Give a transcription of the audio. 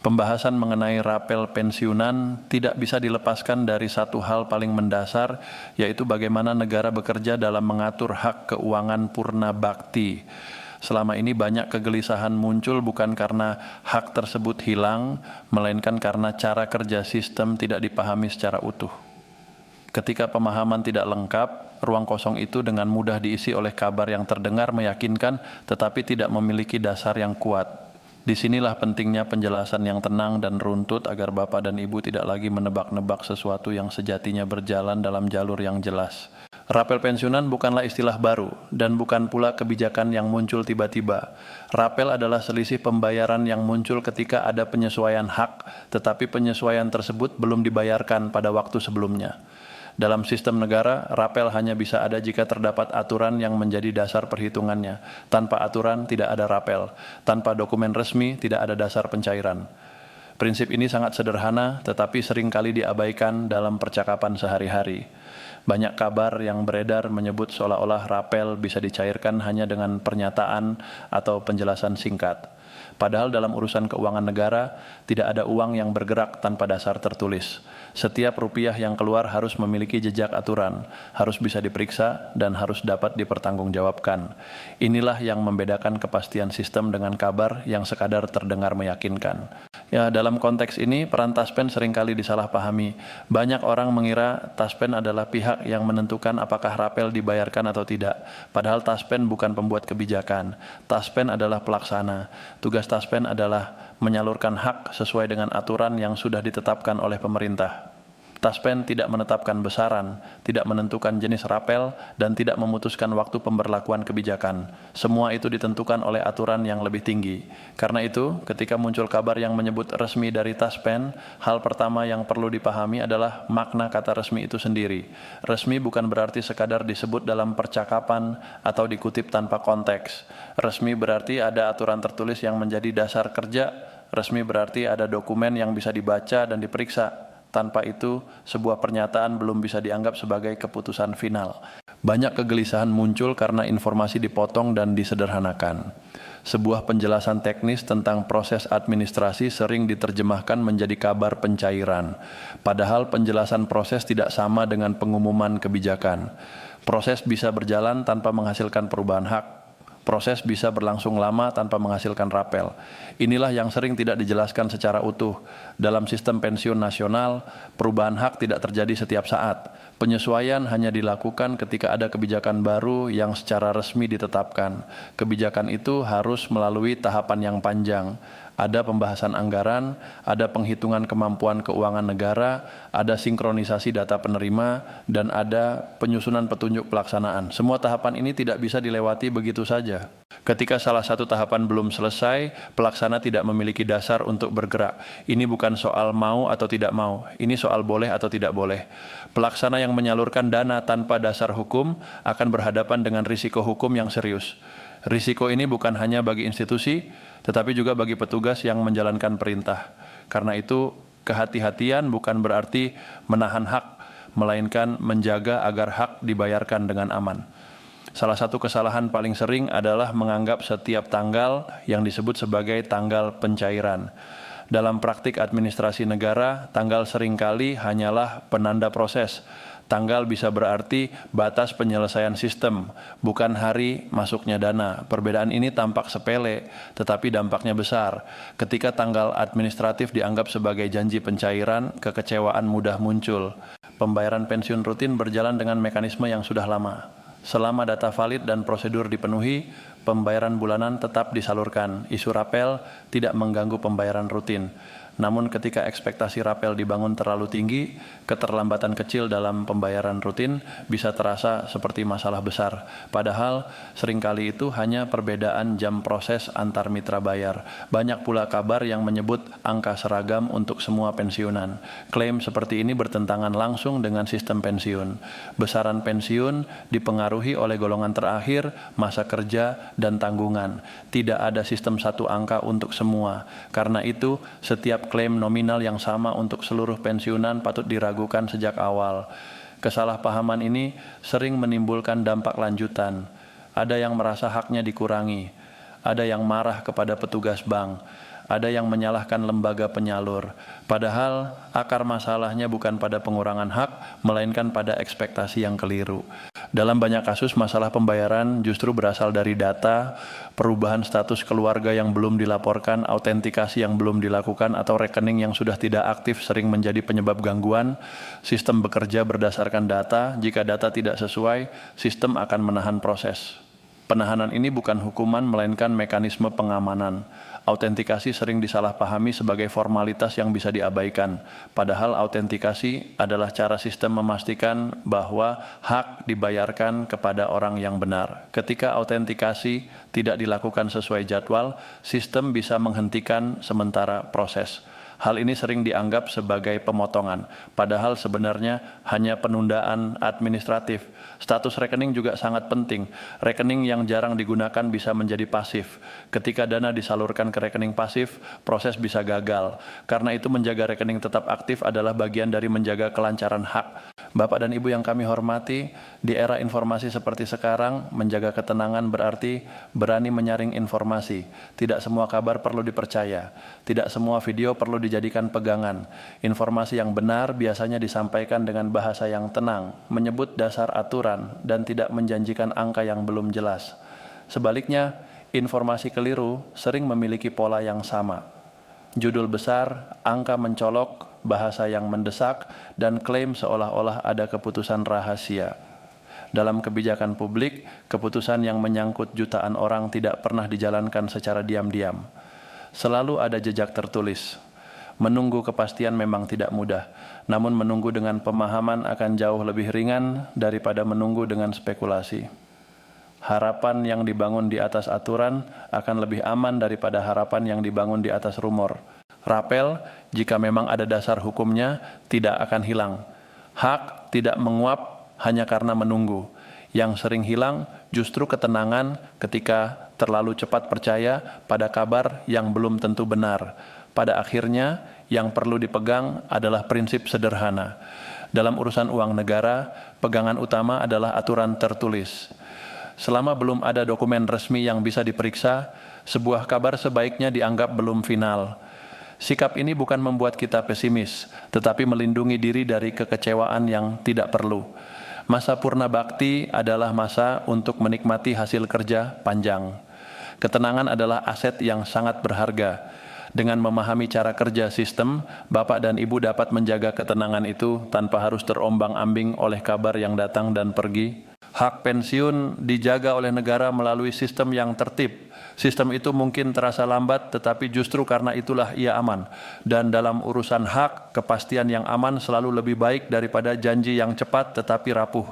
Pembahasan mengenai rapel pensiunan tidak bisa dilepaskan dari satu hal paling mendasar, yaitu bagaimana negara bekerja dalam mengatur hak keuangan purna bakti. Selama ini banyak kegelisahan muncul bukan karena hak tersebut hilang, melainkan karena cara kerja sistem tidak dipahami secara utuh. Ketika pemahaman tidak lengkap, ruang kosong itu dengan mudah diisi oleh kabar yang terdengar meyakinkan tetapi tidak memiliki dasar yang kuat. Disinilah pentingnya penjelasan yang tenang dan runtut agar Bapak dan Ibu tidak lagi menebak-nebak sesuatu yang sejatinya berjalan dalam jalur yang jelas. Rapel pensiunan bukanlah istilah baru dan bukan pula kebijakan yang muncul tiba-tiba. Rapel adalah selisih pembayaran yang muncul ketika ada penyesuaian hak, tetapi penyesuaian tersebut belum dibayarkan pada waktu sebelumnya. Dalam sistem negara, rapel hanya bisa ada jika terdapat aturan yang menjadi dasar perhitungannya. Tanpa aturan tidak ada rapel. Tanpa dokumen resmi tidak ada dasar pencairan. Prinsip ini sangat sederhana tetapi seringkali diabaikan dalam percakapan sehari-hari. Banyak kabar yang beredar menyebut seolah-olah rapel bisa dicairkan hanya dengan pernyataan atau penjelasan singkat. Padahal dalam urusan keuangan negara, tidak ada uang yang bergerak tanpa dasar tertulis. Setiap rupiah yang keluar harus memiliki jejak aturan, harus bisa diperiksa, dan harus dapat dipertanggungjawabkan. Inilah yang membedakan kepastian sistem dengan kabar yang sekadar terdengar meyakinkan. Ya, dalam konteks ini, peran Taspen seringkali disalahpahami. Banyak orang mengira Taspen adalah pihak yang menentukan apakah rapel dibayarkan atau tidak. Padahal Taspen bukan pembuat kebijakan. Taspen adalah pelaksana. Tugas Taspen adalah menyalurkan hak sesuai dengan aturan yang sudah ditetapkan oleh pemerintah. Taspen tidak menetapkan besaran, tidak menentukan jenis rapel, dan tidak memutuskan waktu pemberlakuan kebijakan. Semua itu ditentukan oleh aturan yang lebih tinggi. Karena itu, ketika muncul kabar yang menyebut resmi dari Taspen, hal pertama yang perlu dipahami adalah makna kata resmi itu sendiri. Resmi bukan berarti sekadar disebut dalam percakapan atau dikutip tanpa konteks. Resmi berarti ada aturan tertulis yang menjadi dasar kerja. Resmi berarti ada dokumen yang bisa dibaca dan diperiksa. Tanpa itu, sebuah pernyataan belum bisa dianggap sebagai keputusan final. Banyak kegelisahan muncul karena informasi dipotong dan disederhanakan. Sebuah penjelasan teknis tentang proses administrasi sering diterjemahkan menjadi kabar pencairan. Padahal penjelasan proses tidak sama dengan pengumuman kebijakan. Proses bisa berjalan tanpa menghasilkan perubahan hak. Proses bisa berlangsung lama tanpa menghasilkan rapel. Inilah yang sering tidak dijelaskan secara utuh. Dalam sistem pensiun nasional, perubahan hak tidak terjadi setiap saat. Penyesuaian hanya dilakukan ketika ada kebijakan baru yang secara resmi ditetapkan. Kebijakan itu harus melalui tahapan yang panjang. Ada pembahasan anggaran, ada penghitungan kemampuan keuangan negara, ada sinkronisasi data penerima, dan ada penyusunan petunjuk pelaksanaan. Semua tahapan ini tidak bisa dilewati begitu saja. Ketika salah satu tahapan belum selesai, pelaksana tidak memiliki dasar untuk bergerak. Ini bukan soal mau atau tidak mau, ini soal boleh atau tidak boleh. Pelaksana yang menyalurkan dana tanpa dasar hukum akan berhadapan dengan risiko hukum yang serius. Risiko ini bukan hanya bagi institusi, tetapi juga bagi petugas yang menjalankan perintah. Karena itu, kehati-hatian bukan berarti menahan hak, melainkan menjaga agar hak dibayarkan dengan aman. Salah satu kesalahan paling sering adalah menganggap setiap tanggal yang disebut sebagai tanggal pencairan. Dalam praktik administrasi negara, tanggal seringkali hanyalah penanda proses. Tanggal bisa berarti batas penyelesaian sistem, bukan hari masuknya dana. Perbedaan ini tampak sepele, tetapi dampaknya besar. Ketika tanggal administratif dianggap sebagai janji pencairan, kekecewaan mudah muncul. Pembayaran pensiun rutin berjalan dengan mekanisme yang sudah lama. Selama data valid dan prosedur dipenuhi, pembayaran bulanan tetap disalurkan. Isu rapel tidak mengganggu pembayaran rutin. Namun ketika ekspektasi rapel dibangun terlalu tinggi, keterlambatan kecil dalam pembayaran rutin bisa terasa seperti masalah besar. Padahal seringkali itu hanya perbedaan jam proses antar mitra bayar. Banyak pula kabar yang menyebut angka seragam untuk semua pensiunan. Klaim seperti ini bertentangan langsung dengan sistem pensiun. Besaran pensiun dipengaruhi oleh golongan terakhir, masa kerja, dan tanggungan. Tidak ada sistem satu angka untuk semua. Karena itu, setiap klaim nominal yang sama untuk seluruh pensiunan patut diragukan sejak awal. Kesalahpahaman ini sering menimbulkan dampak lanjutan. Ada yang merasa haknya dikurangi, ada yang marah kepada petugas bank, ada yang menyalahkan lembaga penyalur. Padahal akar masalahnya bukan pada pengurangan hak, melainkan pada ekspektasi yang keliru. Dalam banyak kasus, masalah pembayaran justru berasal dari data, perubahan status keluarga yang belum dilaporkan, autentikasi yang belum dilakukan, atau rekening yang sudah tidak aktif sering menjadi penyebab gangguan. Sistem bekerja berdasarkan data, jika data tidak sesuai, sistem akan menahan proses. Penahanan ini bukan hukuman, melainkan mekanisme pengamanan. Autentikasi sering disalahpahami sebagai formalitas yang bisa diabaikan. Padahal autentikasi adalah cara sistem memastikan bahwa hak dibayarkan kepada orang yang benar. Ketika autentikasi tidak dilakukan sesuai jadwal, sistem bisa menghentikan sementara proses. Hal ini sering dianggap sebagai pemotongan, padahal sebenarnya hanya penundaan administratif. Status rekening juga sangat penting. Rekening yang jarang digunakan bisa menjadi pasif. Ketika dana disalurkan ke rekening pasif, proses bisa gagal. Karena itu menjaga rekening tetap aktif adalah bagian dari menjaga kelancaran hak. Bapak dan Ibu yang kami hormati, di era informasi seperti sekarang, menjaga ketenangan berarti berani menyaring informasi. Tidak semua kabar perlu dipercaya. Tidak semua video perlu dijadikan pegangan. Informasi yang benar biasanya disampaikan dengan bahasa yang tenang, menyebut dasar aturan, dan tidak menjanjikan angka yang belum jelas. Sebaliknya, informasi keliru sering memiliki pola yang sama. Judul besar, angka mencolok, bahasa yang mendesak, dan klaim seolah-olah ada keputusan rahasia. Dalam kebijakan publik, keputusan yang menyangkut jutaan orang tidak pernah dijalankan secara diam-diam. Selalu ada jejak tertulis. Menunggu kepastian memang tidak mudah, namun menunggu dengan pemahaman akan jauh lebih ringan daripada menunggu dengan spekulasi. Harapan yang dibangun di atas aturan akan lebih aman daripada harapan yang dibangun di atas rumor. Rapel, jika memang ada dasar hukumnya, tidak akan hilang. Hak tidak menguap hanya karena menunggu. Yang sering hilang justru ketenangan ketika terlalu cepat percaya pada kabar yang belum tentu benar. Pada akhirnya, yang perlu dipegang adalah prinsip sederhana. Dalam urusan uang negara, pegangan utama adalah aturan tertulis. Selama belum ada dokumen resmi yang bisa diperiksa, sebuah kabar sebaiknya dianggap belum final. Sikap ini bukan membuat kita pesimis, tetapi melindungi diri dari kekecewaan yang tidak perlu. Masa purna bakti adalah masa untuk menikmati hasil kerja panjang. Ketenangan adalah aset yang sangat berharga. Dengan memahami cara kerja sistem, Bapak dan Ibu dapat menjaga ketenangan itu tanpa harus terombang-ambing oleh kabar yang datang dan pergi. Hak pensiun dijaga oleh negara melalui sistem yang tertib. Sistem itu mungkin terasa lambat, tetapi justru karena itulah ia aman. Dan dalam urusan hak, kepastian yang aman selalu lebih baik daripada janji yang cepat tetapi rapuh.